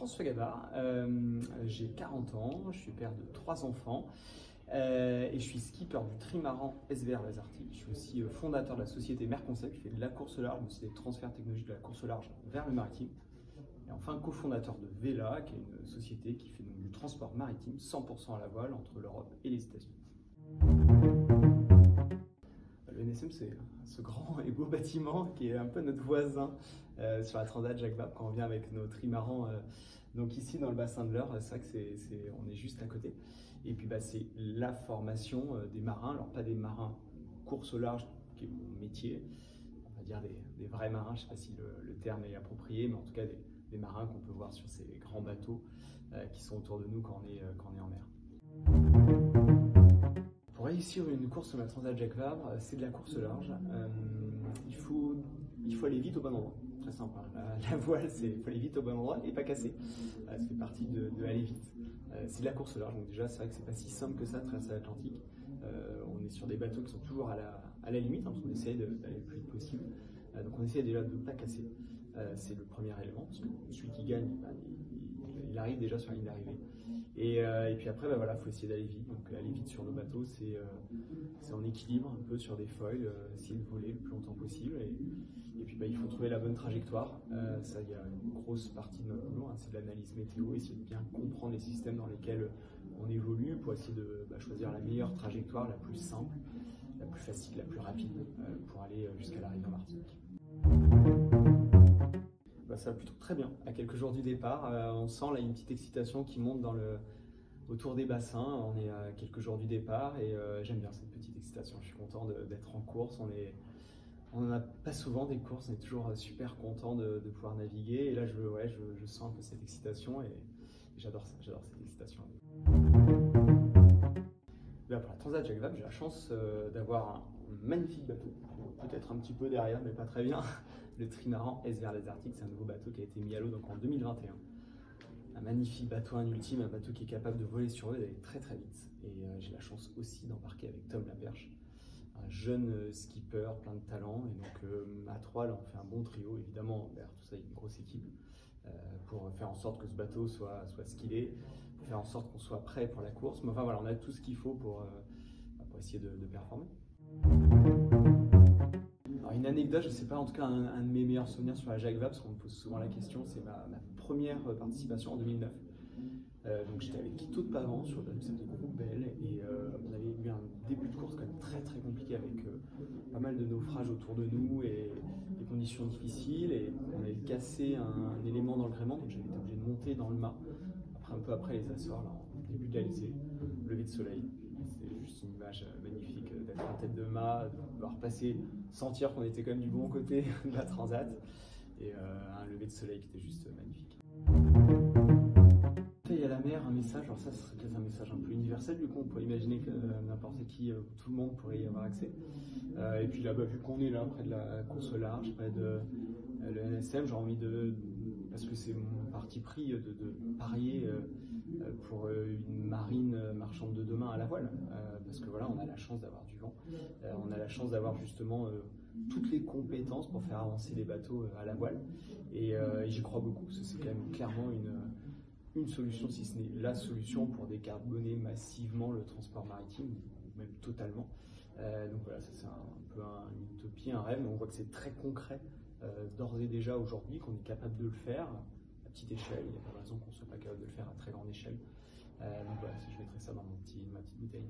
François Gabard, j'ai 40 ans, je suis père de 3 enfants et je suis skipper du trimaran SVR Les Arctiques. Je suis aussi fondateur de la société Merconcept qui fait de la course au large, mais aussi des transferts technologiques de la course au large vers le maritime. Et enfin cofondateur de Vela, qui est une société qui fait donc du transport maritime 100% à la voile entre l'Europe et les États-Unis. Le NSM, c'est ce grand et beau bâtiment qui est un peu notre voisin sur la Transat Jacques Vabre quand on vient avec nos trimarans. Donc ici dans le bassin de l'Eure, c'est vrai que on est juste à côté. Et puis c'est la formation des marins, alors pas des marins course au large qui est mon métier, on va dire des vrais marins, je ne sais pas si le terme est approprié, mais en tout cas des marins qu'on peut voir sur ces grands bateaux qui sont autour de nous quand on est en mer. Pour réussir une course sur la Transat Jacques Vabre, c'est de la course au large. Il faut aller vite au bon endroit. Très simple. La voile, il faut aller vite au bon endroit et pas casser. Ça fait partie de aller vite. C'est de la course au large. Donc déjà, c'est vrai que c'est pas si simple que ça de traverser l'Atlantique. On est sur des bateaux qui sont toujours à la limite, parce qu'on essaie d'aller le plus vite possible. Donc on essaie déjà de ne pas casser. C'est le premier élément, parce que celui qui gagne, il arrive déjà sur la ligne d'arrivée. Et puis après, il faut essayer d'aller vite. Donc aller vite sur nos bateaux, c'est en équilibre, un peu sur des foils, essayer de voler le plus longtemps possible. Et puis il faut trouver la bonne trajectoire. Ça, il y a une grosse partie de notre boulot, c'est de l'analyse météo, essayer de bien comprendre les systèmes dans lesquels on évolue pour essayer de choisir la meilleure trajectoire, la plus simple, la plus facile, la plus rapide pour aller jusqu'à l'arrivée en Martinique. Ça va plutôt très bien. À quelques jours du départ, on sent là une petite excitation qui monte autour des bassins. On est à quelques jours du départ et j'aime bien cette petite excitation. Je suis content d'être en course. On n'en a pas souvent des courses, on est toujours super content de pouvoir naviguer. Et là, je sens un peu cette excitation et j'adore ça, j'adore cette excitation. Pour la Transat Jacques Vabre, j'ai la chance d'avoir un magnifique bateau, peut-être un petit peu derrière, mais pas très bien. Le trimaran SVR Les Arctiques, c'est un nouveau bateau qui a été mis à l'eau en 2021. Un magnifique bateau, un ultime, un bateau qui est capable de voler sur l'eau et d'aller très très vite. Et j'ai la chance aussi d'embarquer avec Tom Laperche, un jeune skipper plein de talent. Et donc à 3, là, on fait un bon trio. Évidemment, derrière tout ça, il y a une grosse équipe pour faire en sorte que ce bateau soit skillé, pour faire en sorte qu'on soit prêt pour la course. Mais enfin voilà, on a tout ce qu'il faut pour essayer de performer. Alors, une anecdote, je ne sais pas, en tout cas un de mes meilleurs souvenirs sur la Jacques Vabre, parce qu'on me pose souvent la question, c'est ma première participation en 2009. Donc j'étais avec Quito de Pavan sur le bateau qui s'appelait Groupe Belle et on avait eu un début de course quand même très très compliqué avec pas mal de naufrages autour de nous et des conditions difficiles, et on avait cassé un élément dans le gréement, donc j'avais été obligé de monter dans le mât un peu après les Açores, là, en début de l'Alizé, lever de soleil. C'était juste une image magnifique d'être en tête de mât, de pouvoir passer, sentir qu'on était quand même du bon côté de la Transat, et un lever de soleil qui était juste magnifique. Il y a la mer, un message, alors ça serait peut-être un message un peu universel, du coup on pourrait imaginer que n'importe qui, tout le monde pourrait y avoir accès. Et puis là, vu qu'on est là, près de la course au large, près de le NSM, j'ai envie parce que c'est mon parti pris, de parier pour une marine marchande de demain à la voile. Parce que voilà, on a la chance d'avoir du vent, on a la chance d'avoir justement toutes les compétences pour faire avancer les bateaux à la voile. Et j'y crois beaucoup, parce que c'est quand même clairement une solution, si ce n'est la solution pour décarboner massivement le transport maritime, ou même totalement. Donc voilà, ça c'est un peu une utopie, un rêve, mais on voit que c'est très concret d'ores et déjà aujourd'hui, qu'on est capable de le faire à petite échelle. Il n'y a pas de raison qu'on ne soit pas capable de le faire à très grande échelle. Donc voilà, je mettrai ça dans ma petite bouteille.